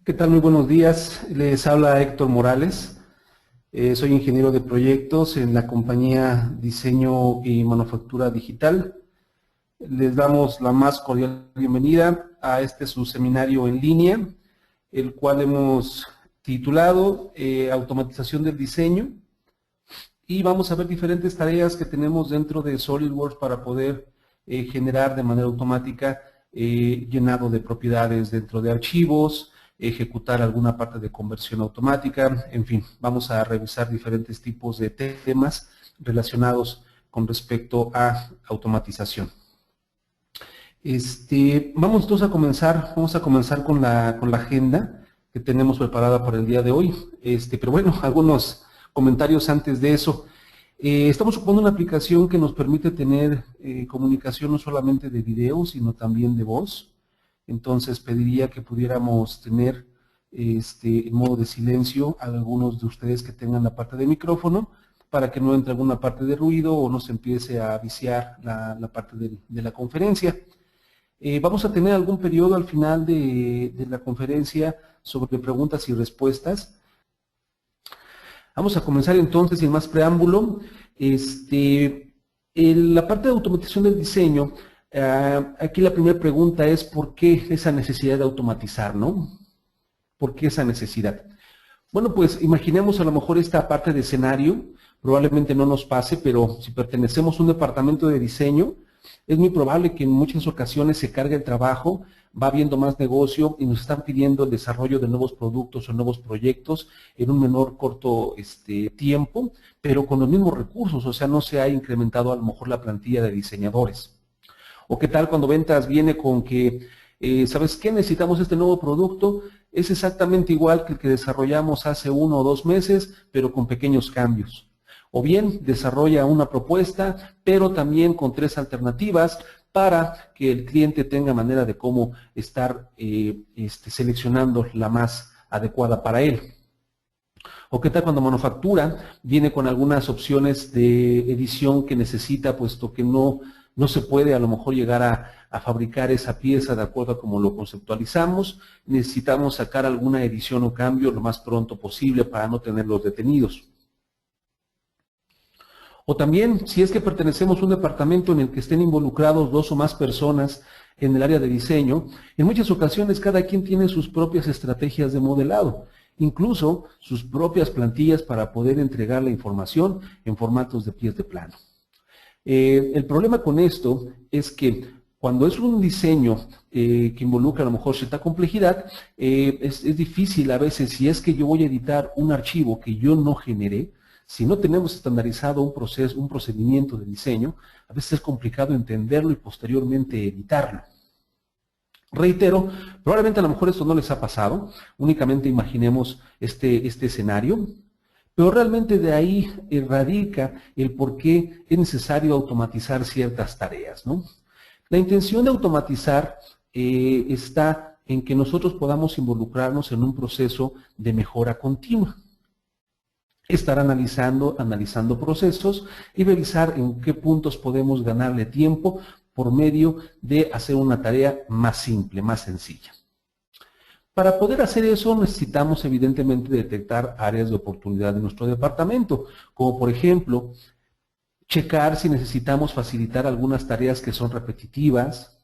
¿Qué tal? Muy buenos días. Les habla Héctor Morales. Soy ingeniero de proyectos en la compañía Diseño y Manufactura Digital. Les damos la más cordial bienvenida a este su seminario en línea, el cual hemos titulado Automatización del Diseño, y vamos a ver diferentes tareas que tenemos dentro de SolidWorks para poder generar de manera automática llenado de propiedades dentro de archivos, ejecutar alguna parte de conversión automática, en fin, vamos a revisar diferentes tipos de temas relacionados con respecto a automatización. Vamos entonces vamos a comenzar con la agenda que tenemos preparada para el día de hoy. Pero bueno, algunos comentarios antes de eso. Estamos ocupando una aplicación que nos permite tener comunicación no solamente de video, sino también de voz. Entonces pediría que pudiéramos tener en modo de silencio a algunos de ustedes que tengan la parte de micrófono para que no entre alguna parte de ruido o no se empiece a viciar la parte de la conferencia. Vamos a tener algún periodo al final de la conferencia sobre preguntas y respuestas. Vamos a comenzar entonces sin más preámbulo. La parte de automatización del diseño, aquí la primera pregunta es ¿por qué esa necesidad de automatizar, no? ¿Por qué esa necesidad? Bueno, pues imaginemos a lo mejor esta parte de escenario, probablemente no nos pase, pero si pertenecemos a un departamento de diseño, es muy probable que en muchas ocasiones se cargue el trabajo, va habiendo más negocio y nos están pidiendo el desarrollo de nuevos productos o nuevos proyectos en un menor corto tiempo, pero con los mismos recursos, o sea, no se ha incrementado a lo mejor la plantilla de diseñadores. ¿O qué tal cuando ventas viene con que, ¿sabes qué? Necesitamos este nuevo producto, es exactamente igual que el que desarrollamos hace 1 o 2 meses, pero con pequeños cambios. O bien desarrolla una propuesta, pero también con 3 alternativas para que el cliente tenga manera de cómo estar seleccionando la más adecuada para él. O qué tal cuando manufactura viene con algunas opciones de edición que necesita, puesto que no se puede a lo mejor llegar a fabricar esa pieza de acuerdo a como lo conceptualizamos, necesitamos sacar alguna edición o cambio lo más pronto posible para no tenerlos detenidos. O también, si es que pertenecemos a un departamento en el que estén involucrados 2 o más personas en el área de diseño, en muchas ocasiones cada quien tiene sus propias estrategias de modelado, incluso sus propias plantillas para poder entregar la información en formatos de pies de plano. El problema con esto es que cuando es un diseño que involucra a lo mejor cierta complejidad, es difícil a veces, si es que yo voy a editar un archivo que yo no generé, si no tenemos estandarizado un procedimiento de diseño, a veces es complicado entenderlo y posteriormente editarlo. Reitero, probablemente a lo mejor esto no les ha pasado, únicamente imaginemos este escenario, pero realmente de ahí radica el por qué es necesario automatizar ciertas tareas, ¿no? La intención de automatizar está en que nosotros podamos involucrarnos en un proceso de mejora continua. Estar analizando procesos y revisar en qué puntos podemos ganarle tiempo por medio de hacer una tarea más simple, más sencilla. Para poder hacer eso necesitamos evidentemente detectar áreas de oportunidad de nuestro departamento, como por ejemplo, checar si necesitamos facilitar algunas tareas que son repetitivas,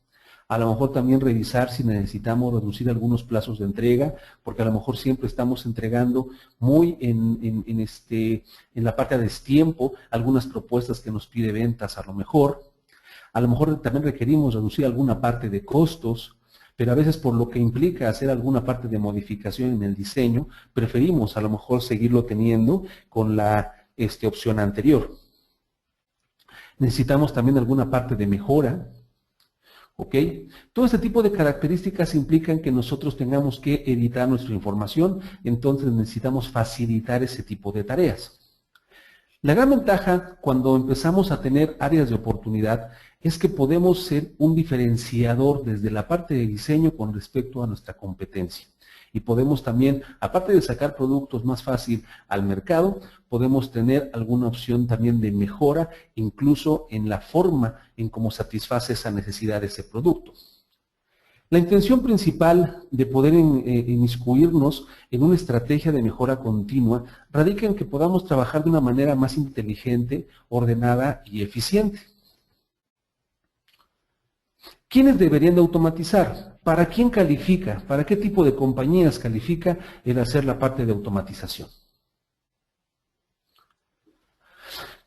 a lo mejor también revisar si necesitamos reducir algunos plazos de entrega, porque a lo mejor siempre estamos entregando muy en la parte de destiempo algunas propuestas que nos pide ventas a lo mejor también requerimos reducir alguna parte de costos, pero a veces por lo que implica hacer alguna parte de modificación en el diseño, preferimos a lo mejor seguirlo teniendo con la opción anterior. Necesitamos también alguna parte de mejora, ¿ok? Todo este tipo de características implican que nosotros tengamos que editar nuestra información, entonces necesitamos facilitar ese tipo de tareas. La gran ventaja cuando empezamos a tener áreas de oportunidad es que podemos ser un diferenciador desde la parte de diseño con respecto a nuestra competencia. Y podemos también, aparte de sacar productos más fácil al mercado, podemos tener alguna opción también de mejora, incluso en la forma en cómo satisface esa necesidad de ese producto. La intención principal de poder inmiscuirnos en una estrategia de mejora continua radica en que podamos trabajar de una manera más inteligente, ordenada y eficiente. ¿Quiénes deberían de automatizar? ¿Para quién califica? ¿Para qué tipo de compañías califica el hacer la parte de automatización?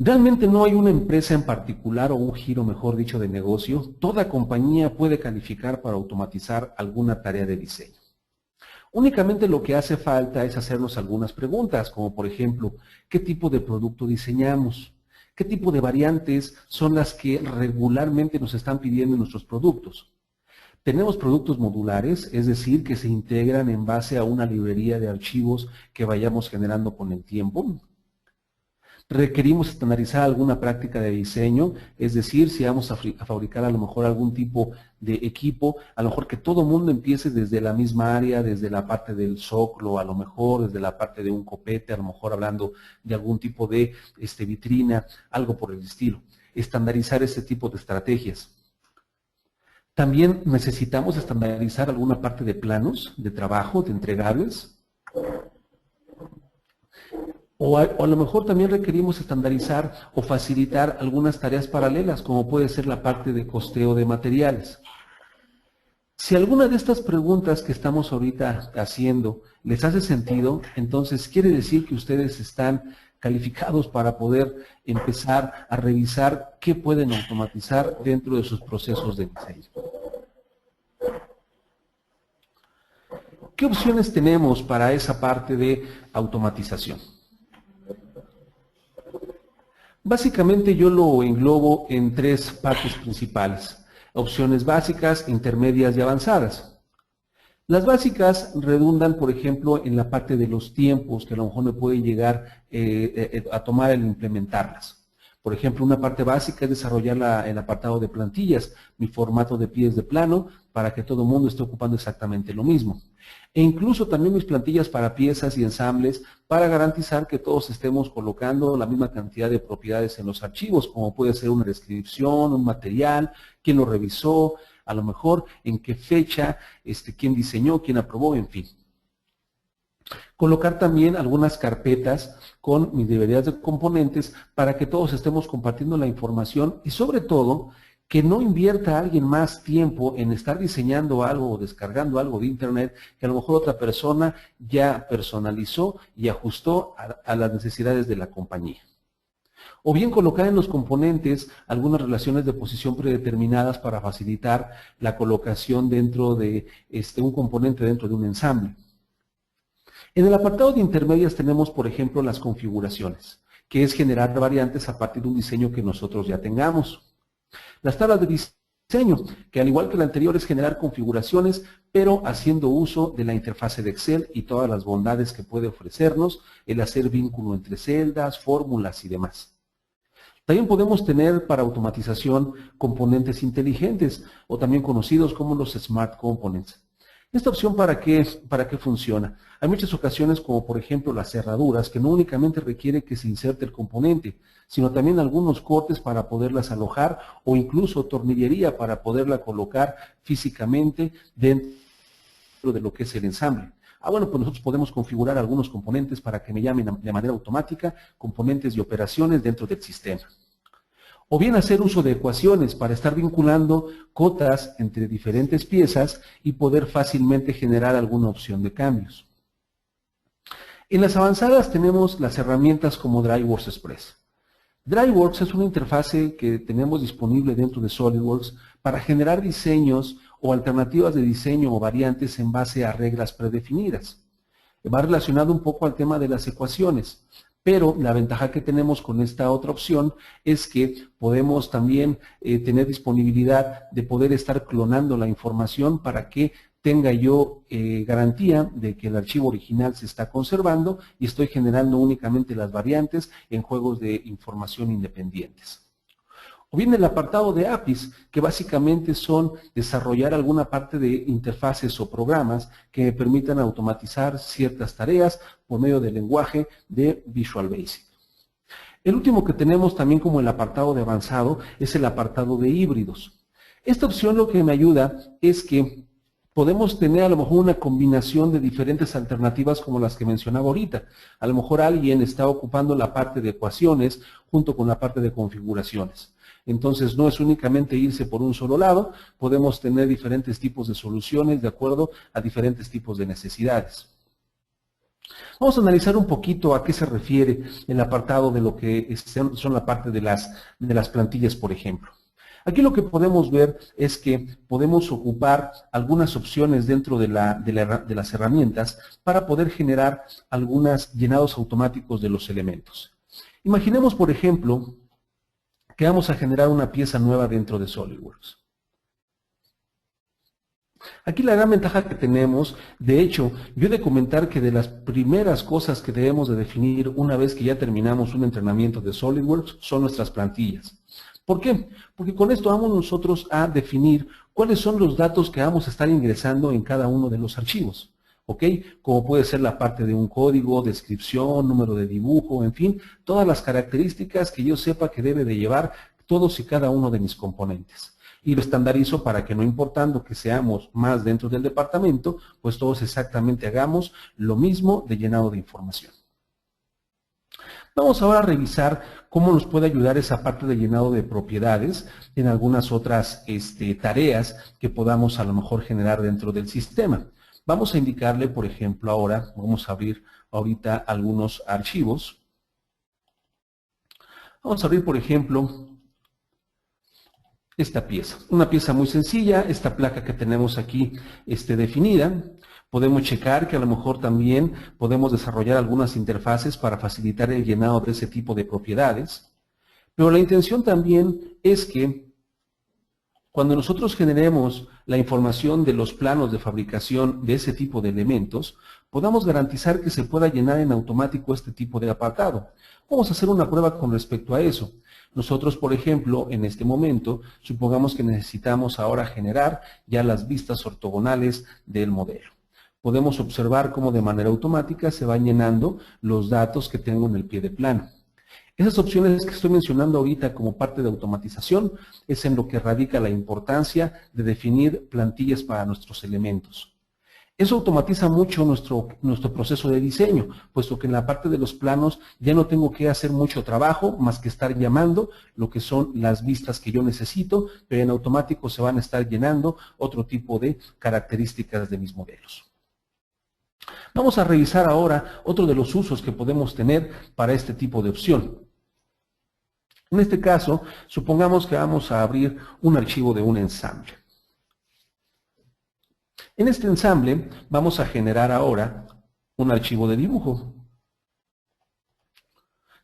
Realmente no hay una empresa en particular o un giro, mejor dicho, de negocio. Toda compañía puede calificar para automatizar alguna tarea de diseño. Únicamente lo que hace falta es hacernos algunas preguntas, como por ejemplo, ¿qué tipo de producto diseñamos? ¿Qué tipo de variantes son las que regularmente nos están pidiendo en nuestros productos? Tenemos productos modulares, es decir, que se integran en base a una librería de archivos que vayamos generando con el tiempo. Requerimos estandarizar alguna práctica de diseño, es decir, si vamos a fabricar a lo mejor algún tipo de equipo, a lo mejor que todo mundo empiece desde la misma área, desde la parte del zócalo, a lo mejor desde la parte de un copete, a lo mejor hablando de algún tipo de vitrina, algo por el estilo. Estandarizar ese tipo de estrategias. También necesitamos estandarizar alguna parte de planos de trabajo, de entregables. O a lo mejor también requerimos estandarizar o facilitar algunas tareas paralelas, como puede ser la parte de costeo de materiales. Si alguna de estas preguntas que estamos ahorita haciendo les hace sentido, entonces quiere decir que ustedes están calificados para poder empezar a revisar qué pueden automatizar dentro de sus procesos de diseño. ¿Qué opciones tenemos para esa parte de automatización? Básicamente yo lo englobo en tres partes principales: opciones básicas, intermedias y avanzadas. Las básicas redundan, por ejemplo, en la parte de los tiempos que a lo mejor me pueden llegar a tomar el implementarlas. Por ejemplo, una parte básica es desarrollar el apartado de plantillas, mi formato de pies de plano, para que todo el mundo esté ocupando exactamente lo mismo. E incluso también mis plantillas para piezas y ensambles, para garantizar que todos estemos colocando la misma cantidad de propiedades en los archivos, como puede ser una descripción, un material, quién lo revisó, a lo mejor en qué fecha, quién diseñó, quién aprobó, en fin. Colocar también algunas carpetas con mis librerías de componentes para que todos estemos compartiendo la información y sobre todo que no invierta alguien más tiempo en estar diseñando algo o descargando algo de internet que a lo mejor otra persona ya personalizó y ajustó a las necesidades de la compañía. O bien colocar en los componentes algunas relaciones de posición predeterminadas para facilitar la colocación dentro de un componente dentro de un ensamble. En el apartado de intermedias tenemos, por ejemplo, las configuraciones, que es generar variantes a partir de un diseño que nosotros ya tengamos. Las tablas de diseño, que al igual que la anterior es generar configuraciones, pero haciendo uso de la interfase de Excel y todas las bondades que puede ofrecernos el hacer vínculo entre celdas, fórmulas y demás. También podemos tener para automatización componentes inteligentes o también conocidos como los Smart Components. ¿Esta opción para qué funciona? Hay muchas ocasiones como por ejemplo las cerraduras que no únicamente requiere que se inserte el componente, sino también algunos cortes para poderlas alojar o incluso tornillería para poderla colocar físicamente dentro de lo que es el ensamble. Bueno, pues nosotros podemos configurar algunos componentes para que me llamen de manera automática componentes y operaciones dentro del sistema. O bien hacer uso de ecuaciones para estar vinculando cotas entre diferentes piezas y poder fácilmente generar alguna opción de cambios. En las avanzadas tenemos las herramientas como DryWorks Express. DryWorks es una interfase que tenemos disponible dentro de SolidWorks para generar diseños o alternativas de diseño o variantes en base a reglas predefinidas. Va relacionado un poco al tema de las ecuaciones. Pero la ventaja que tenemos con esta otra opción es que podemos también tener disponibilidad de poder estar clonando la información para que tenga yo garantía de que el archivo original se está conservando y estoy generando únicamente las variantes en juegos de información independientes. O bien el apartado de APIs, que básicamente son desarrollar alguna parte de interfaces o programas que me permitan automatizar ciertas tareas por medio del lenguaje de Visual Basic. El último que tenemos también como el apartado de avanzado es el apartado de híbridos. Esta opción lo que me ayuda es que podemos tener a lo mejor una combinación de diferentes alternativas como las que mencionaba ahorita. A lo mejor alguien está ocupando la parte de ecuaciones junto con la parte de configuraciones. Entonces no es únicamente irse por un solo lado, podemos tener diferentes tipos de soluciones de acuerdo a diferentes tipos de necesidades. Vamos a analizar un poquito a qué se refiere el apartado de lo que son la parte de las plantillas, por ejemplo. Aquí lo que podemos ver es que podemos ocupar algunas opciones dentro de las herramientas para poder generar algunos llenados automáticos de los elementos. Imaginemos, por ejemplo, que vamos a generar una pieza nueva dentro de SolidWorks. Aquí la gran ventaja que tenemos, de hecho, yo he de comentar que de las primeras cosas que debemos de definir una vez que ya terminamos un entrenamiento de SolidWorks son nuestras plantillas. ¿Por qué? Porque con esto vamos nosotros a definir cuáles son los datos que vamos a estar ingresando en cada uno de los archivos. ¿Ok? Como puede ser la parte de un código, descripción, número de dibujo, en fin, todas las características que yo sepa que debe de llevar todos y cada uno de mis componentes. Y lo estandarizo para que no importando que seamos más dentro del departamento, pues todos exactamente hagamos lo mismo de llenado de información. Vamos ahora a revisar cómo nos puede ayudar esa parte de llenado de propiedades en algunas otras tareas que podamos a lo mejor generar dentro del sistema. Vamos a indicarle, por ejemplo, ahora, vamos a abrir ahorita algunos archivos. Vamos a abrir, por ejemplo, esta pieza. Una pieza muy sencilla, esta placa que tenemos aquí definida. Podemos checar que a lo mejor también podemos desarrollar algunas interfaces para facilitar el llenado de ese tipo de propiedades. Pero la intención también es que cuando nosotros generemos la información de los planos de fabricación de ese tipo de elementos, podamos garantizar que se pueda llenar en automático este tipo de apartado. Vamos a hacer una prueba con respecto a eso. Nosotros, por ejemplo, en este momento, supongamos que necesitamos ahora generar ya las vistas ortogonales del modelo. Podemos observar cómo de manera automática se van llenando los datos que tengo en el pie de plano. Esas opciones que estoy mencionando ahorita como parte de automatización es en lo que radica la importancia de definir plantillas para nuestros elementos. Eso automatiza mucho nuestro proceso de diseño, puesto que en la parte de los planos ya no tengo que hacer mucho trabajo más que estar llamando lo que son las vistas que yo necesito, pero en automático se van a estar llenando otro tipo de características de mis modelos. Vamos a revisar ahora otro de los usos que podemos tener para este tipo de opción. En este caso, supongamos que vamos a abrir un archivo de un ensamble. En este ensamble vamos a generar ahora un archivo de dibujo.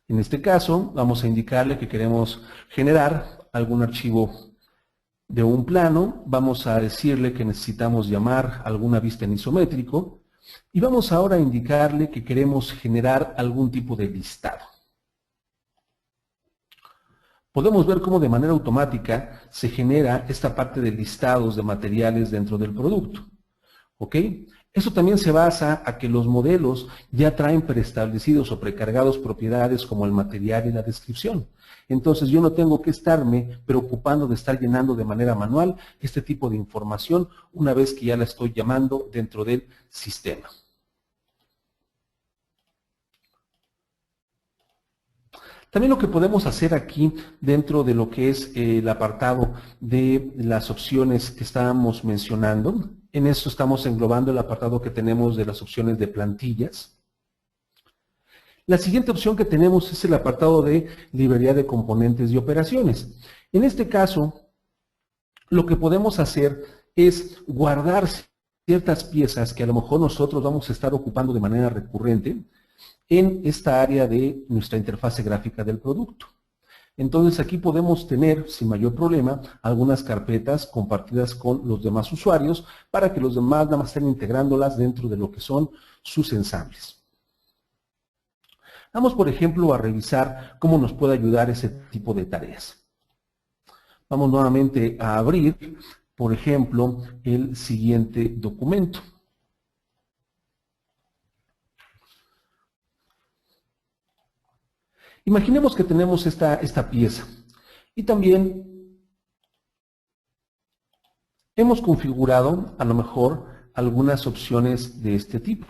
En este caso, vamos a indicarle que queremos generar algún archivo de un plano. Vamos a decirle que necesitamos llamar alguna vista en isométrico. Y vamos ahora a indicarle que queremos generar algún tipo de listado. Podemos ver cómo de manera automática se genera esta parte de listados de materiales dentro del producto. ¿Ok? Eso también se basa a que los modelos ya traen preestablecidos o precargados propiedades como el material y la descripción. Entonces yo no tengo que estarme preocupando de estar llenando de manera manual este tipo de información una vez que ya la estoy llamando dentro del sistema. También lo que podemos hacer aquí dentro de lo que es el apartado de las opciones que estábamos mencionando, en esto estamos englobando el apartado que tenemos de las opciones de plantillas. La siguiente opción que tenemos es el apartado de librería de componentes y operaciones. En este caso, lo que podemos hacer es guardar ciertas piezas que a lo mejor nosotros vamos a estar ocupando de manera recurrente en esta área de nuestra interfase gráfica del producto. Entonces aquí podemos tener, sin mayor problema, algunas carpetas compartidas con los demás usuarios para que los demás nada más estén integrándolas dentro de lo que son sus ensambles. Vamos, por ejemplo, a revisar cómo nos puede ayudar ese tipo de tareas. Vamos nuevamente a abrir, por ejemplo, el siguiente documento. Imaginemos que tenemos esta pieza y también hemos configurado a lo mejor algunas opciones de este tipo.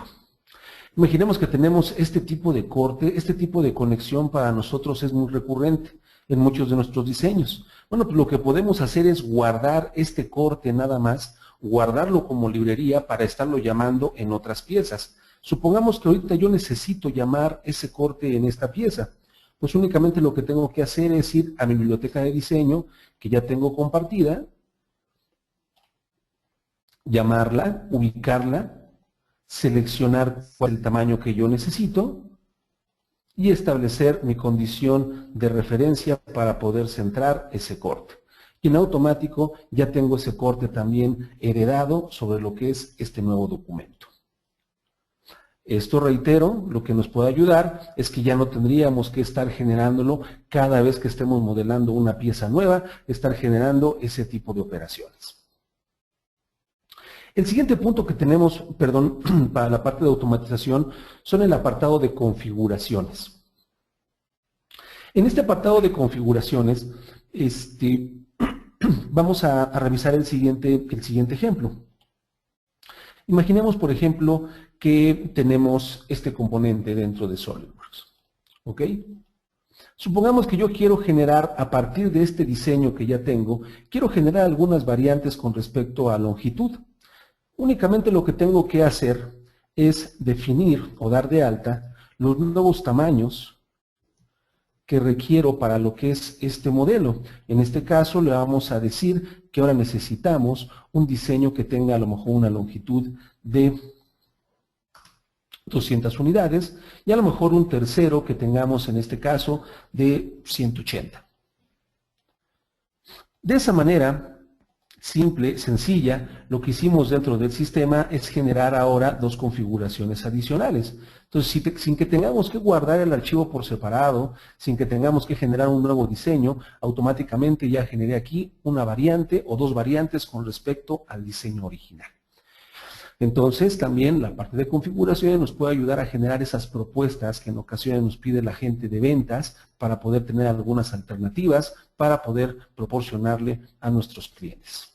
Imaginemos que tenemos este tipo de corte, este tipo de conexión para nosotros es muy recurrente en muchos de nuestros diseños. Bueno, pues lo que podemos hacer es guardar este corte nada más, guardarlo como librería para estarlo llamando en otras piezas. Supongamos que ahorita yo necesito llamar ese corte en esta pieza. Pues únicamente lo que tengo que hacer es ir a mi biblioteca de diseño, que ya tengo compartida, llamarla, ubicarla, seleccionar cuál es el tamaño que yo necesito y establecer mi condición de referencia para poder centrar ese corte. Y en automático ya tengo ese corte también heredado sobre lo que es este nuevo documento. Esto, reitero, lo que nos puede ayudar es que ya no tendríamos que estar generándolo cada vez que estemos modelando una pieza nueva, estar generando ese tipo de operaciones. El siguiente punto que tenemos, para la parte de automatización, son el apartado de configuraciones. En este apartado de configuraciones, vamos a revisar el siguiente ejemplo. Imaginemos, por ejemplo, que tenemos este componente dentro de SolidWorks. ¿Ok? Supongamos que yo quiero generar, a partir de este diseño que ya tengo, quiero generar algunas variantes con respecto a longitud. Únicamente lo que tengo que hacer es definir o dar de alta los nuevos tamaños que requiero para lo que es este modelo. En este caso le vamos a decir que ahora necesitamos un diseño que tenga a lo mejor una longitud de 200 unidades y a lo mejor un tercero que tengamos en este caso de 180. De esa manera, simple, sencilla, lo que hicimos dentro del sistema es generar ahora dos configuraciones adicionales. Entonces, sin que tengamos que guardar el archivo por separado, sin que tengamos que generar un nuevo diseño, automáticamente ya generé aquí una variante o dos variantes con respecto al diseño original. Entonces, también la parte de configuración nos puede ayudar a generar esas propuestas que en ocasiones nos pide la gente de ventas para poder tener algunas alternativas para poder proporcionarle a nuestros clientes.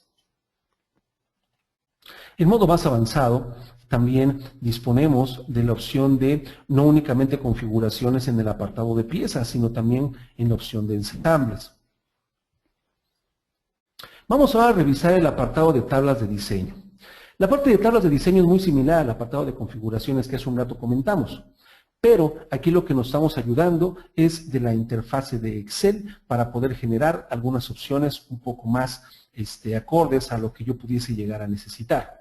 En modo más avanzado, también disponemos de la opción de no únicamente configuraciones en el apartado de piezas, sino también en la opción de ensambles. Vamos ahora a revisar el apartado de tablas de diseño. La parte de tablas de diseño es muy similar al apartado de configuraciones que hace un rato comentamos, pero aquí lo que nos estamos ayudando es de la interfase de Excel para poder generar algunas opciones un poco más acordes a lo que yo pudiese llegar a necesitar.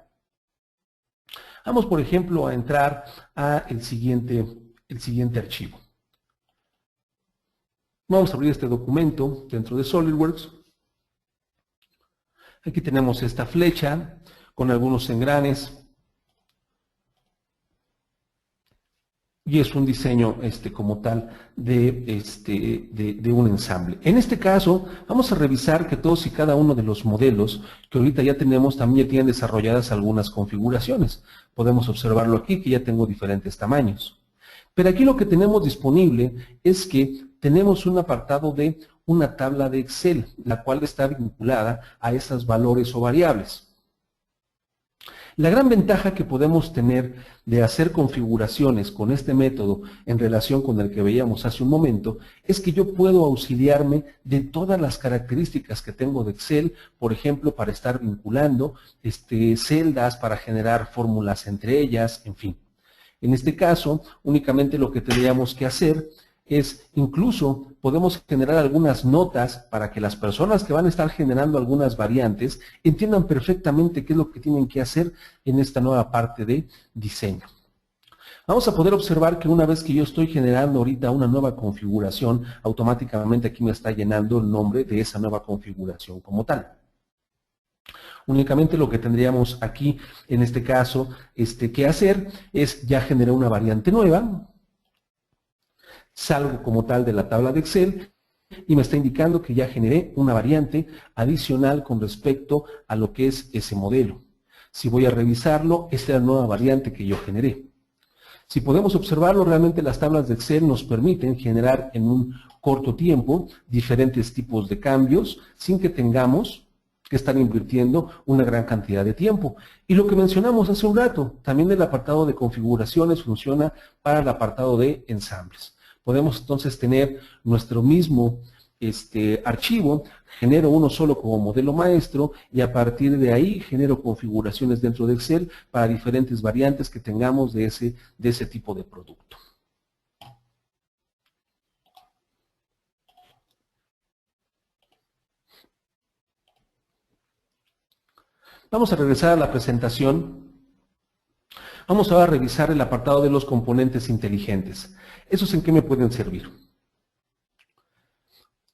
Vamos, por ejemplo, a entrar a el siguiente archivo. Vamos a abrir este documento dentro de SolidWorks. Aquí tenemos esta flecha con algunos engranes y es un diseño como tal de un ensamble. En este caso vamos a revisar que todos y cada uno de los modelos que ahorita ya tenemos también ya tienen desarrolladas algunas configuraciones. Podemos observarlo aquí que ya tengo diferentes tamaños. Pero aquí lo que tenemos disponible es que tenemos un apartado de una tabla de Excel, la cual está vinculada a esos valores o variables. La gran ventaja que podemos tener de hacer configuraciones con este método en relación con el que veíamos hace un momento es que yo puedo auxiliarme de todas las características que tengo de Excel, por ejemplo, para estar vinculando celdas, para generar fórmulas entre ellas, en fin. En este caso, únicamente lo que tendríamos que hacer es, incluso podemos generar algunas notas para que las personas que van a estar generando algunas variantes entiendan perfectamente qué es lo que tienen que hacer en esta nueva parte de diseño. Vamos a poder observar que una vez que yo estoy generando ahorita una nueva configuración, automáticamente aquí me está llenando el nombre de esa nueva configuración como tal. Únicamente lo que tendríamos aquí, en este caso, que hacer es ya generar una variante nueva. Salgo como tal de la tabla de Excel y me está indicando que ya generé una variante adicional con respecto a lo que es ese modelo. Si voy a revisarlo, esta es la nueva variante que yo generé. Si podemos observarlo, realmente las tablas de Excel nos permiten generar en un corto tiempo diferentes tipos de cambios sin que tengamos que están invirtiendo una gran cantidad de tiempo. Y lo que mencionamos hace un rato, también el apartado de configuraciones funciona para el apartado de ensambles. Podemos entonces tener nuestro mismo archivo, genero uno solo como modelo maestro y a partir de ahí genero configuraciones dentro de Excel para diferentes variantes que tengamos de ese tipo de producto. Vamos a regresar a la presentación. Vamos ahora a revisar el apartado de los componentes inteligentes. ¿Esos en qué me pueden servir?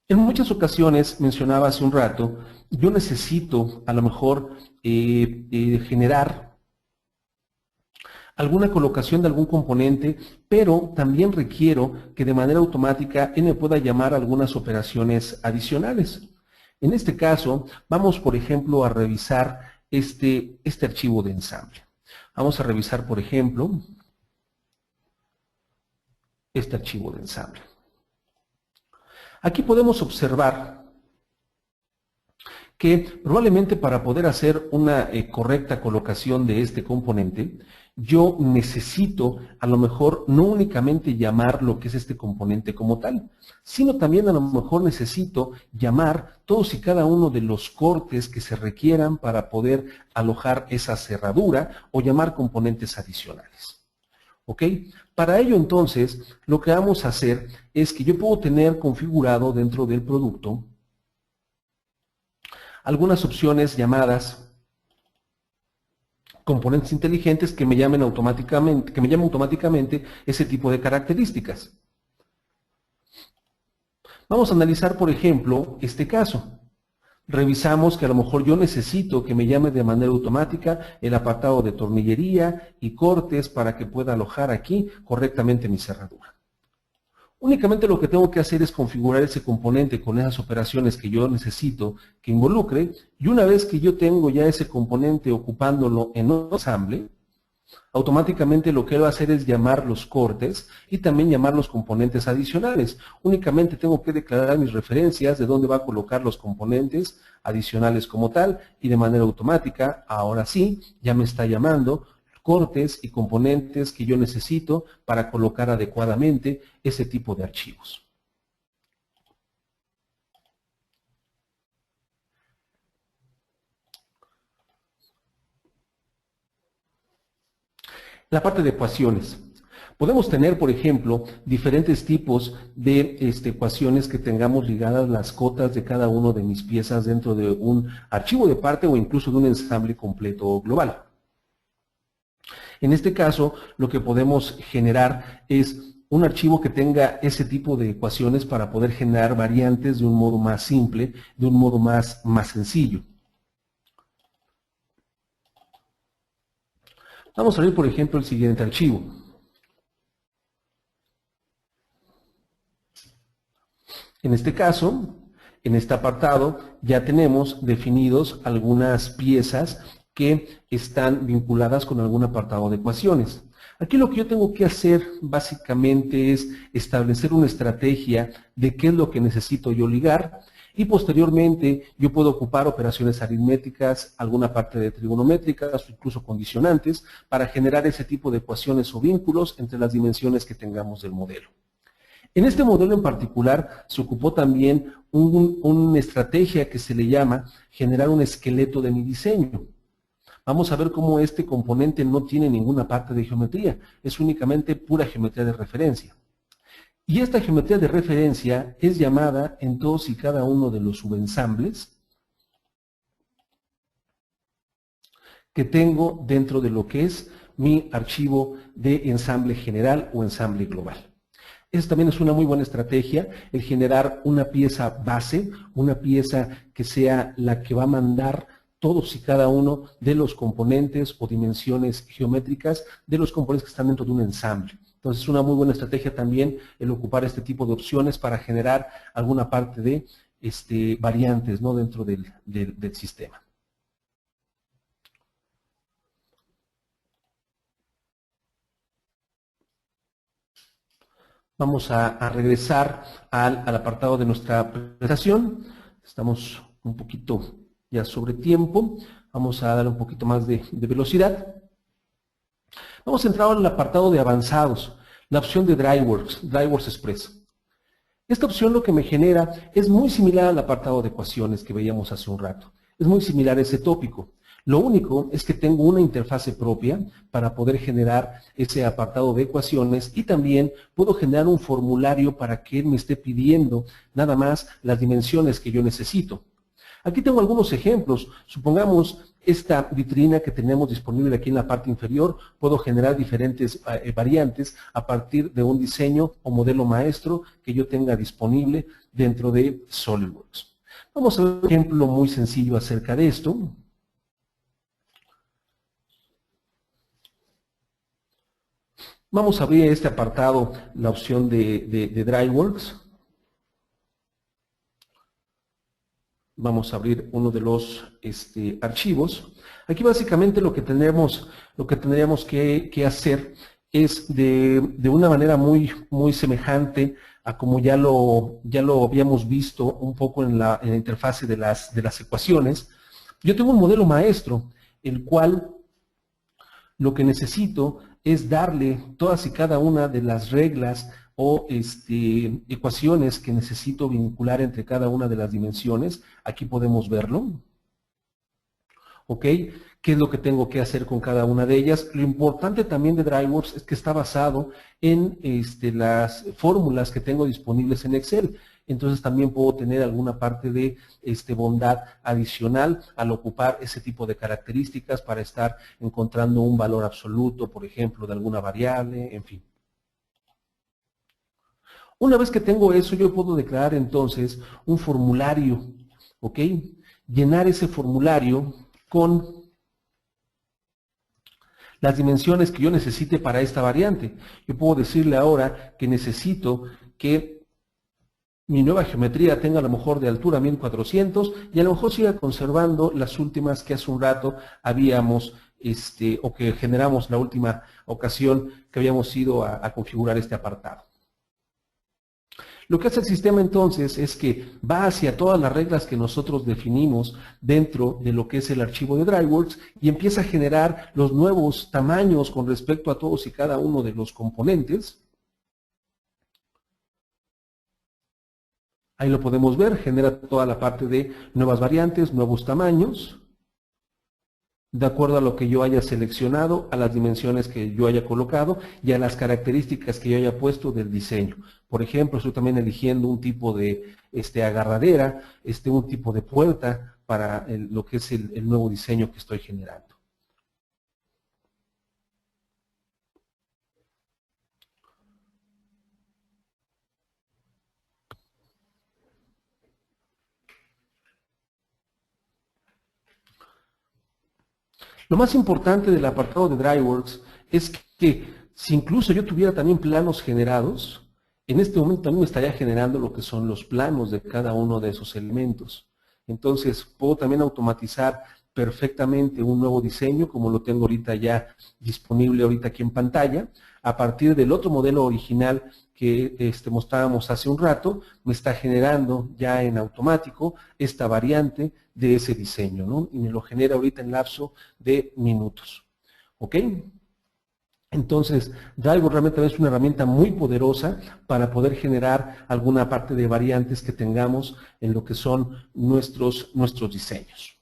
En muchas ocasiones, mencionaba hace un rato, yo necesito a lo mejor generar alguna colocación de algún componente, pero también requiero que de manera automática él me pueda llamar algunas operaciones adicionales. En este caso, vamos por ejemplo a revisar este archivo de ensamble. Vamos a revisar por ejemplo este archivo de ensamble. Aquí podemos observar que probablemente para poder hacer una correcta colocación de este componente, yo necesito a lo mejor no únicamente llamar lo que es este componente como tal, sino también a lo mejor necesito llamar todos y cada uno de los cortes que se requieran para poder alojar esa cerradura o llamar componentes adicionales. ¿Ok? Para ello entonces, lo que vamos a hacer es que yo puedo tener configurado dentro del producto algunas opciones llamadas componentes inteligentes que me llamen automáticamente ese tipo de características. Vamos a analizar, por ejemplo, este caso. Revisamos que a lo mejor yo necesito que me llame de manera automática el apartado de tornillería y cortes para que pueda alojar aquí correctamente mi cerradura. Únicamente lo que tengo que hacer es configurar ese componente con esas operaciones que yo necesito que involucre, y una vez que yo tengo ya ese componente ocupándolo en un ensamble, automáticamente lo que él va a hacer es llamar los cortes y también llamar los componentes adicionales. Únicamente tengo que declarar mis referencias de dónde va a colocar los componentes adicionales como tal, y de manera automática, ahora sí, ya me está llamando cortes y componentes que yo necesito para colocar adecuadamente ese tipo de archivos. La parte de ecuaciones. Podemos tener, por ejemplo, diferentes tipos de ecuaciones que tengamos ligadas las cotas de cada una de mis piezas dentro de un archivo de parte o incluso de un ensamble completo global. En este caso, lo que podemos generar es un archivo que tenga ese tipo de ecuaciones para poder generar variantes de un modo más simple, de un modo más sencillo. Vamos a ver, por ejemplo, el siguiente archivo. En este caso, en este apartado, ya tenemos definidos algunas piezas que están vinculadas con algún apartado de ecuaciones. Aquí lo que yo tengo que hacer básicamente es establecer una estrategia de qué es lo que necesito yo ligar, y posteriormente yo puedo ocupar operaciones aritméticas, alguna parte de trigonométricas o incluso condicionantes para generar ese tipo de ecuaciones o vínculos entre las dimensiones que tengamos del modelo. En este modelo en particular se ocupó también una estrategia que se le llama generar un esqueleto de mi diseño. Vamos a ver cómo este componente no tiene ninguna parte de geometría, es únicamente pura geometría de referencia. Y esta geometría de referencia es llamada en todos y cada uno de los subensambles que tengo dentro de lo que es mi archivo de ensamble general o ensamble global. Esa también es una muy buena estrategia, el generar una pieza base, una pieza que sea la que va a mandar todos y cada uno de los componentes o dimensiones geométricas de los componentes que están dentro de un ensamble. Entonces es una muy buena estrategia también el ocupar este tipo de opciones para generar alguna parte de variantes, ¿no?, dentro del sistema. Vamos a regresar al apartado de nuestra presentación. Estamos un poquito ya sobre tiempo. Vamos a dar un poquito más de velocidad. Vamos a entrar ahora en el apartado de avanzados, la opción de DryWorks Express. Esta opción lo que me genera es muy similar al apartado de ecuaciones que veíamos hace un rato. Es muy similar a ese tópico. Lo único es que tengo una interfase propia para poder generar ese apartado de ecuaciones y también puedo generar un formulario para que él me esté pidiendo nada más las dimensiones que yo necesito. Aquí tengo algunos ejemplos. Supongamos esta vitrina que tenemos disponible aquí en la parte inferior, puedo generar diferentes variantes a partir de un diseño o modelo maestro que yo tenga disponible dentro de SolidWorks. Vamos a ver un ejemplo muy sencillo acerca de esto. Vamos a abrir este apartado, la opción de DryWorks. Vamos a abrir uno de los archivos. Aquí básicamente lo que tendríamos que hacer es de una manera muy semejante a como ya lo habíamos visto un poco en la interfase de las ecuaciones. Yo tengo un modelo maestro, el cual lo que necesito es darle todas y cada una de las reglas o ecuaciones que necesito vincular entre cada una de las dimensiones. Aquí podemos verlo. ¿Ok? ¿Qué es lo que tengo que hacer con cada una de ellas? Lo importante también de DryWorks es que está basado en las fórmulas que tengo disponibles en Excel. Entonces también puedo tener alguna parte de bondad adicional al ocupar ese tipo de características para estar encontrando un valor absoluto, por ejemplo, de alguna variable, en fin. Una vez que tengo eso, yo puedo declarar entonces un formulario, ¿ok? Llenar ese formulario con las dimensiones que yo necesite para esta variante. Yo puedo decirle ahora que necesito que mi nueva geometría tenga a lo mejor de altura 1400 y a lo mejor siga conservando las últimas que hace un rato habíamos, o que generamos la última ocasión que habíamos ido a configurar este apartado. Lo que hace el sistema entonces es que va hacia todas las reglas que nosotros definimos dentro de lo que es el archivo de DryWorks y empieza a generar los nuevos tamaños con respecto a todos y cada uno de los componentes. Ahí lo podemos ver, genera toda la parte de nuevas variantes, nuevos tamaños, de acuerdo a lo que yo haya seleccionado, a las dimensiones que yo haya colocado y a las características que yo haya puesto del diseño. Por ejemplo, estoy también eligiendo un tipo de agarradera, un tipo de puerta para lo que es el nuevo diseño que estoy generando. Lo más importante del apartado de DryWorks es que si incluso yo tuviera también planos generados, en este momento también me estaría generando lo que son los planos de cada uno de esos elementos. Entonces puedo también automatizar perfectamente un nuevo diseño, como lo tengo ahorita ya disponible ahorita aquí en pantalla, a partir del otro modelo original que mostrábamos hace un rato, me está generando ya en automático esta variante de ese diseño, ¿no? Y me lo genera ahorita en lapso de minutos. ¿Ok? Entonces, DryWorks realmente es una herramienta muy poderosa para poder generar alguna parte de variantes que tengamos en lo que son nuestros diseños.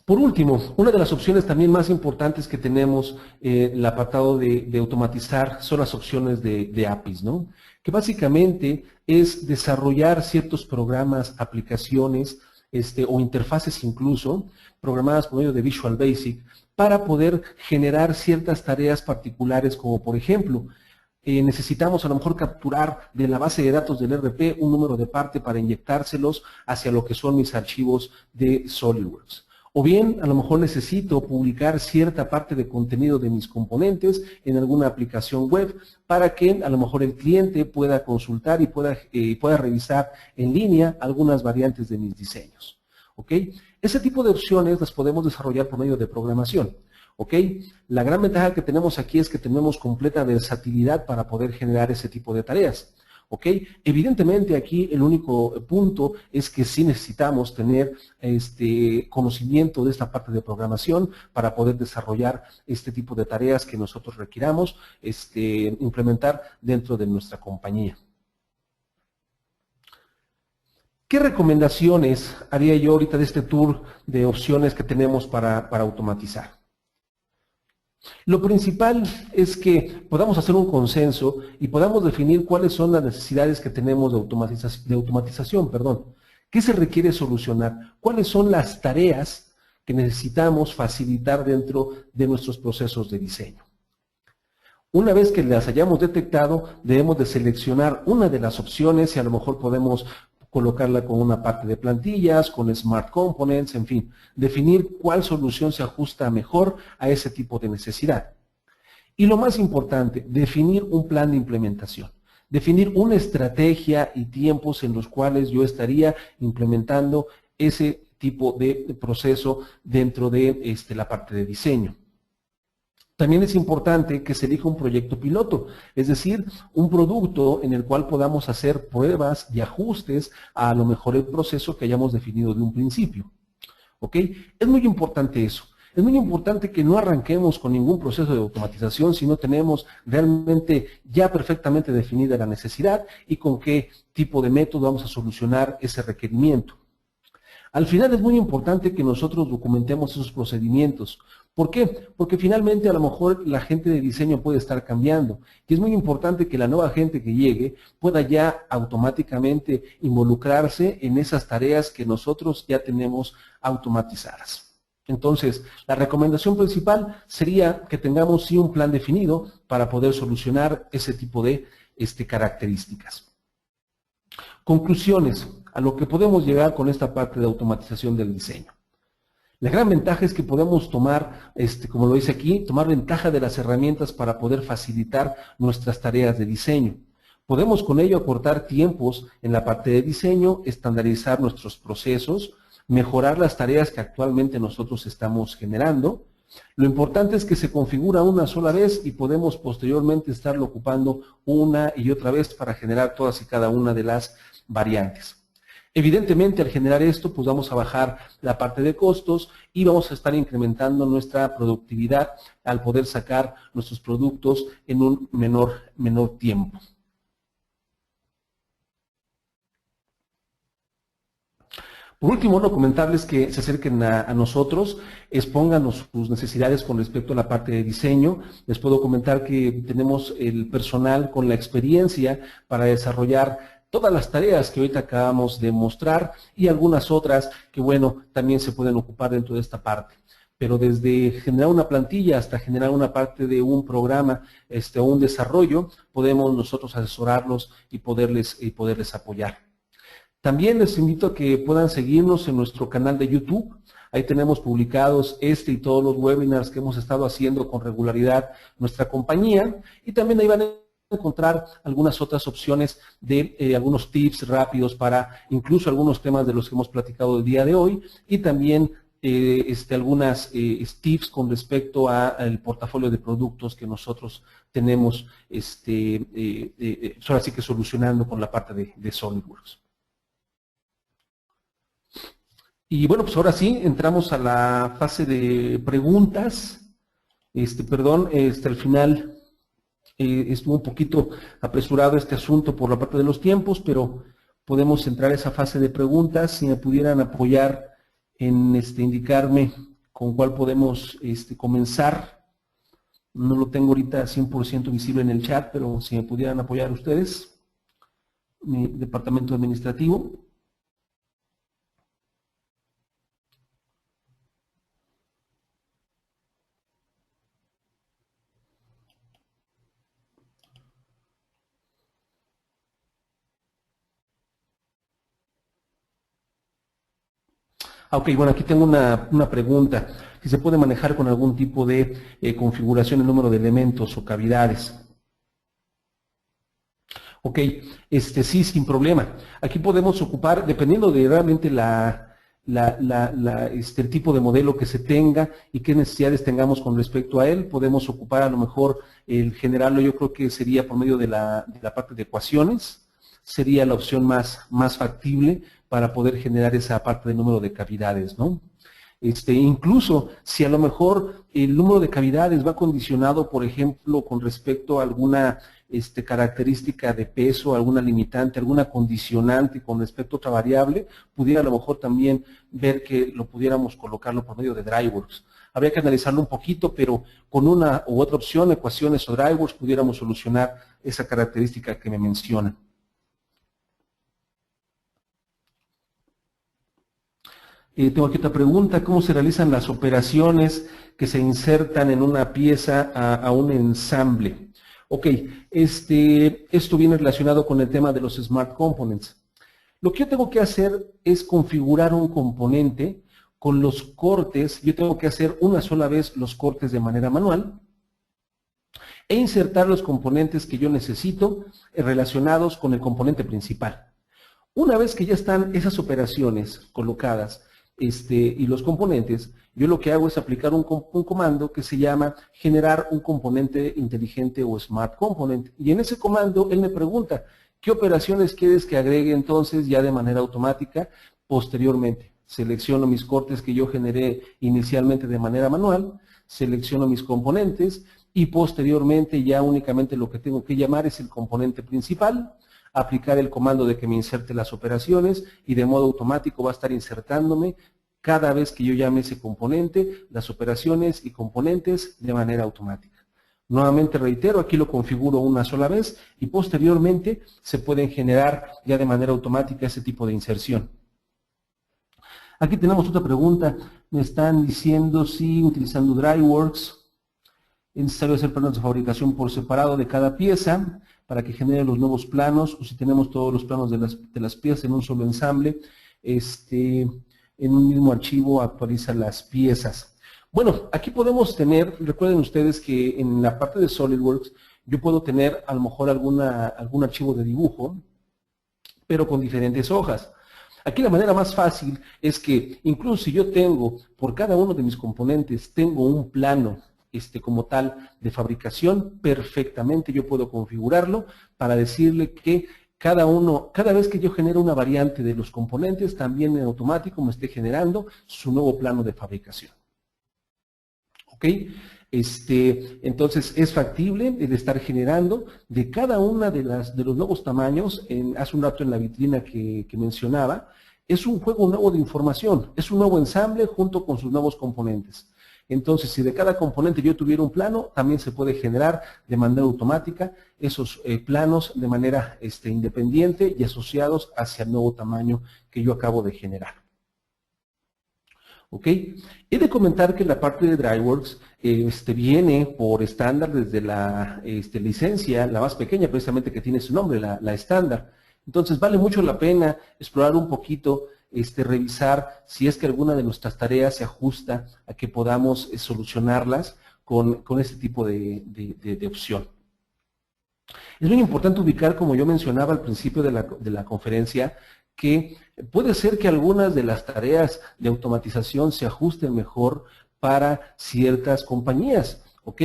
Por último, una de las opciones también más importantes que tenemos en el apartado de automatizar son las opciones de APIs, ¿no? Que básicamente es desarrollar ciertos programas, aplicaciones o interfaces incluso, programadas por medio de Visual Basic, para poder generar ciertas tareas particulares como por ejemplo, necesitamos a lo mejor capturar de la base de datos del RP un número de parte para inyectárselos hacia lo que son mis archivos de SolidWorks. O bien, a lo mejor necesito publicar cierta parte de contenido de mis componentes en alguna aplicación web para que a lo mejor el cliente pueda consultar y pueda revisar en línea algunas variantes de mis diseños. ¿Ok? Ese tipo de opciones las podemos desarrollar por medio de programación. ¿Ok? La gran ventaja que tenemos aquí es que tenemos completa versatilidad para poder generar ese tipo de tareas. ¿Ok? Evidentemente aquí el único punto es que sí necesitamos tener conocimiento de esta parte de programación para poder desarrollar este tipo de tareas que nosotros requiramos implementar dentro de nuestra compañía. ¿Qué recomendaciones haría yo ahorita de este tour de opciones que tenemos para automatizar? Lo principal es que podamos hacer un consenso y podamos definir cuáles son las necesidades que tenemos de automatización, ¿Qué se requiere solucionar? ¿Cuáles son las tareas que necesitamos facilitar dentro de nuestros procesos de diseño? Una vez que las hayamos detectado, debemos de seleccionar una de las opciones y a lo mejor podemos colocarla con una parte de plantillas, con Smart Components, en fin, definir cuál solución se ajusta mejor a ese tipo de necesidad. Y lo más importante, definir un plan de implementación, definir una estrategia y tiempos en los cuales yo estaría implementando ese tipo de proceso dentro de la parte de diseño. También es importante que se elija un proyecto piloto, es decir, un producto en el cual podamos hacer pruebas y ajustes a lo mejor el proceso que hayamos definido de un principio. ¿Ok? Es muy importante eso. Es muy importante que no arranquemos con ningún proceso de automatización si no tenemos realmente ya perfectamente definida la necesidad y con qué tipo de método vamos a solucionar ese requerimiento. Al final es muy importante que nosotros documentemos esos procedimientos. ¿Por qué? Porque finalmente a lo mejor la gente de diseño puede estar cambiando y es muy importante que la nueva gente que llegue pueda ya automáticamente involucrarse en esas tareas que nosotros ya tenemos automatizadas. Entonces, la recomendación principal sería que tengamos sí un plan definido para poder solucionar ese tipo de características. Conclusiones a lo que podemos llegar con esta parte de automatización del diseño. La gran ventaja es que podemos tomar, como lo dice aquí, tomar ventaja de las herramientas para poder facilitar nuestras tareas de diseño. Podemos con ello acortar tiempos en la parte de diseño, estandarizar nuestros procesos, mejorar las tareas que actualmente nosotros estamos generando. Lo importante es que se configura una sola vez y podemos posteriormente estarlo ocupando una y otra vez para generar todas y cada una de las variantes. Evidentemente, al generar esto, pues vamos a bajar la parte de costos y vamos a estar incrementando nuestra productividad al poder sacar nuestros productos en un menor tiempo. Por último, no comentarles que se acerquen a nosotros, expónganos sus necesidades con respecto a la parte de diseño. Les puedo comentar que tenemos el personal con la experiencia para desarrollar todas las tareas que ahorita acabamos de mostrar y algunas otras que, bueno, también se pueden ocupar dentro de esta parte. Pero desde generar una plantilla hasta generar una parte de un programa o un desarrollo, podemos nosotros asesorarlos y poderles apoyar. También les invito a que puedan seguirnos en nuestro canal de YouTube. Ahí tenemos publicados y todos los webinars que hemos estado haciendo con regularidad nuestra compañía. Y también ahí van a encontrar algunas otras opciones de algunos tips rápidos para incluso algunos temas de los que hemos platicado el día de hoy y también algunas tips con respecto al portafolio de productos que nosotros tenemos ahora sí que solucionando con la parte de SolidWorks. Y bueno, pues ahora sí, entramos a la fase de preguntas. Al final estuvo un poquito apresurado este asunto por la parte de los tiempos, pero podemos entrar a esa fase de preguntas. Si me pudieran apoyar en indicarme con cuál podemos comenzar. No lo tengo ahorita 100% visible en el chat, pero si me pudieran apoyar ustedes, mi departamento administrativo. Ok, bueno, aquí tengo una pregunta. Si se puede manejar con algún tipo de configuración el número de elementos o cavidades. Ok, sí, sin problema. Aquí podemos ocupar, dependiendo de realmente el tipo de modelo que se tenga y qué necesidades tengamos con respecto a él, podemos ocupar a lo mejor el generarlo, yo creo que sería por medio de la parte de ecuaciones. sería la opción más factible para poder generar esa parte del número de cavidades, ¿no? Incluso si a lo mejor el número de cavidades va condicionado, por ejemplo, con respecto a alguna característica de peso, alguna limitante, alguna condicionante con respecto a otra variable, pudiera a lo mejor también ver que lo pudiéramos colocarlo por medio de DryWorks. Habría que analizarlo un poquito, pero con una u otra opción, ecuaciones o DryWorks, pudiéramos solucionar esa característica que me mencionan. Tengo aquí otra pregunta: ¿cómo se realizan las operaciones que se insertan en una pieza a un ensamble? Ok, esto viene relacionado con el tema de los Smart Components. Lo que yo tengo que hacer es configurar un componente con los cortes. Yo tengo que hacer una sola vez los cortes de manera manual e insertar los componentes que yo necesito relacionados con el componente principal. Una vez que ya están esas operaciones colocadas, y los componentes, yo lo que hago es aplicar un comando que se llama generar un componente inteligente o Smart Component. Y en ese comando él me pregunta, ¿qué operaciones quieres que agregue entonces ya de manera automática posteriormente? Selecciono mis cortes que yo generé inicialmente de manera manual, selecciono mis componentes y posteriormente ya únicamente lo que tengo que llamar es el componente principal, aplicar el comando de que me inserte las operaciones y de modo automático va a estar insertándome cada vez que yo llame ese componente, las operaciones y componentes de manera automática. Nuevamente reitero, aquí lo configuro una sola vez y posteriormente se pueden generar ya de manera automática ese tipo de inserción. Aquí tenemos otra pregunta. Me están diciendo si utilizando DryWorks es necesario hacer planos de fabricación por separado de cada pieza para que genere los nuevos planos, o si tenemos todos los planos de las piezas en un solo ensamble, en un mismo archivo actualiza las piezas. Bueno, aquí podemos tener, recuerden ustedes que en la parte de SolidWorks yo puedo tener a lo mejor algún archivo de dibujo, pero con diferentes hojas. Aquí la manera más fácil es que incluso si yo tengo, por cada uno de mis componentes, tengo un plano como tal de fabricación, perfectamente yo puedo configurarlo para decirle que cada vez que yo genero una variante de los componentes, también en automático me esté generando su nuevo plano de fabricación. ¿Ok? Entonces es factible el estar generando de cada una de los nuevos tamaños. Hace un rato en la vitrina que mencionaba, es un juego nuevo de información, es un nuevo ensamble junto con sus nuevos componentes. Entonces, si de cada componente yo tuviera un plano, también se puede generar de manera automática esos planos de manera independiente y asociados hacia el nuevo tamaño que yo acabo de generar. ¿Ok? He de comentar que la parte de DryWorks viene por estándar desde la licencia, la más pequeña precisamente que tiene su nombre, la estándar. Entonces vale mucho la pena explorar un poquito, revisar si es que alguna de nuestras tareas se ajusta a que podamos solucionarlas con este tipo de opción. Es muy importante ubicar, como yo mencionaba al principio de la conferencia, que puede ser que algunas de las tareas de automatización se ajusten mejor para ciertas compañías. ¿Ok?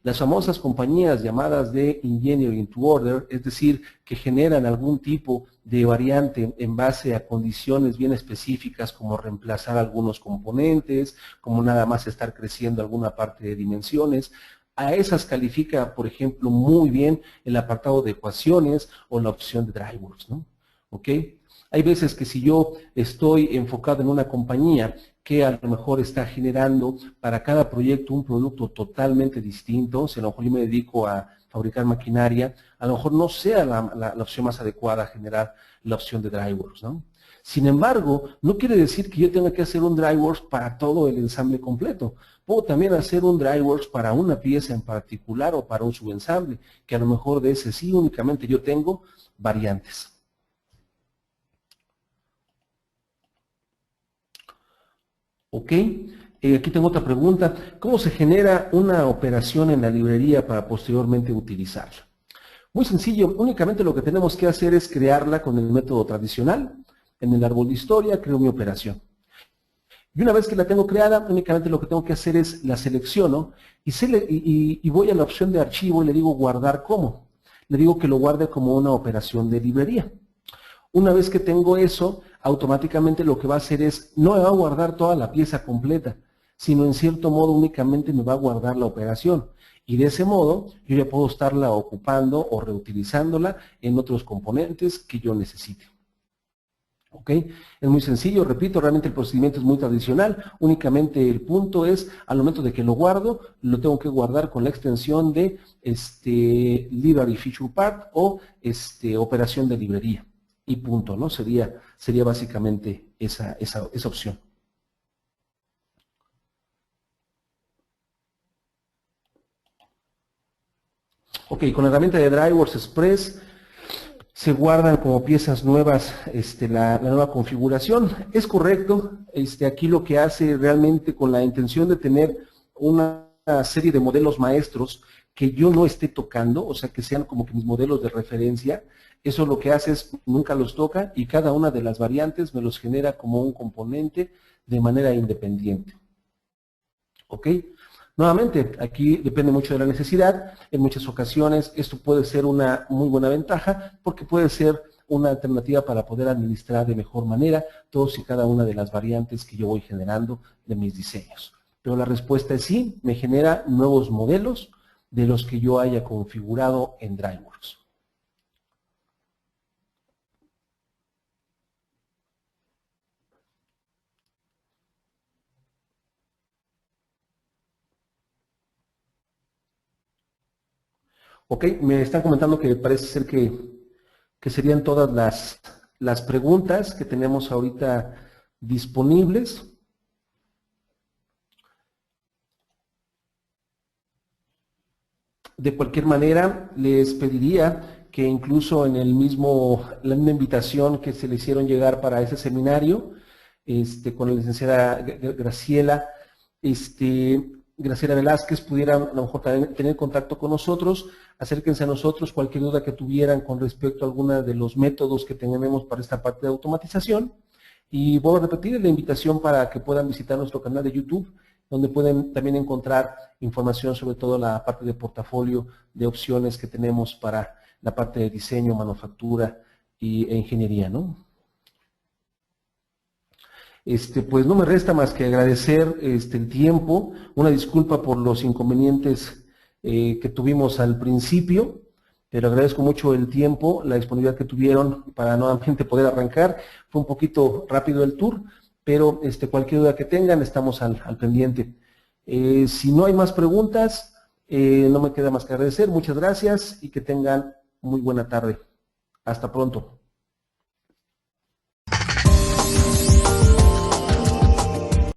Las famosas compañías llamadas de Engineering to Order, es decir, que generan algún tipo de variante en base a condiciones bien específicas, como reemplazar algunos componentes, como nada más estar creciendo alguna parte de dimensiones. A esas califica, por ejemplo, muy bien el apartado de ecuaciones o la opción de DryWorks, ¿no? ¿Ok? Hay veces que si yo estoy enfocado en una compañía que a lo mejor está generando para cada proyecto un producto totalmente distinto, si a lo mejor yo me dedico a fabricar maquinaria, a lo mejor no sea la opción más adecuada generar la opción de DryWorks, ¿no? Sin embargo, no quiere decir que yo tenga que hacer un DryWorks para todo el ensamble completo. Puedo también hacer un DryWorks para una pieza en particular o para un subensamble, que a lo mejor de ese sí únicamente yo tengo variantes. Ok, aquí tengo otra pregunta. ¿Cómo se genera una operación en la librería para posteriormente utilizarla? Muy sencillo, únicamente lo que tenemos que hacer es crearla con el método tradicional. En el árbol de historia creo mi operación. Y una vez que la tengo creada, únicamente lo que tengo que hacer es la selecciono y voy a la opción de archivo y le digo guardar como. Le digo que lo guarde como una operación de librería. Una vez que tengo eso, automáticamente lo que va a hacer es, no me va a guardar toda la pieza completa, sino en cierto modo únicamente me va a guardar la operación. Y de ese modo yo ya puedo estarla ocupando o reutilizándola en otros componentes que yo necesite. ¿Ok? Es muy sencillo, repito, realmente el procedimiento es muy tradicional, únicamente el punto es, al momento de que lo guardo, lo tengo que guardar con la extensión de Library Feature Part o operación de librería. Y punto, ¿no? Sería básicamente esa opción. Ok, con la herramienta de DryWorks Express se guardan como piezas nuevas la nueva configuración. Es correcto, aquí lo que hace realmente con la intención de tener una serie de modelos maestros que yo no esté tocando, o sea que sean como que mis modelos de referencia, eso lo que hace es nunca los toca y cada una de las variantes me los genera como un componente de manera independiente. ¿Ok? Nuevamente, aquí depende mucho de la necesidad. En muchas ocasiones esto puede ser una muy buena ventaja porque puede ser una alternativa para poder administrar de mejor manera todos y cada una de las variantes que yo voy generando de mis diseños. Pero la respuesta es sí, me genera nuevos modelos de los que yo haya configurado en DryWorks. Ok, me están comentando que parece ser que serían todas las preguntas que tenemos ahorita disponibles. De cualquier manera, les pediría que incluso en la misma invitación que se le hicieron llegar para ese seminario, con la licenciada Graciela, Graciela Velázquez, pudieran a lo mejor tener contacto con nosotros, acérquense a nosotros, cualquier duda que tuvieran con respecto a alguna de los métodos que tenemos para esta parte de automatización. Y vuelvo a repetir la invitación para que puedan visitar nuestro canal de YouTube, donde pueden también encontrar información sobre todo la parte de portafolio de opciones que tenemos para la parte de diseño, manufactura e ingeniería, ¿no? Pues no me resta más que agradecer el tiempo, una disculpa por los inconvenientes que tuvimos al principio, pero agradezco mucho el tiempo, la disponibilidad que tuvieron para nuevamente poder arrancar. Fue un poquito rápido el tour, pero cualquier duda que tengan estamos al pendiente. Si no hay más preguntas, no me queda más que agradecer. Muchas gracias y que tengan muy buena tarde. Hasta pronto.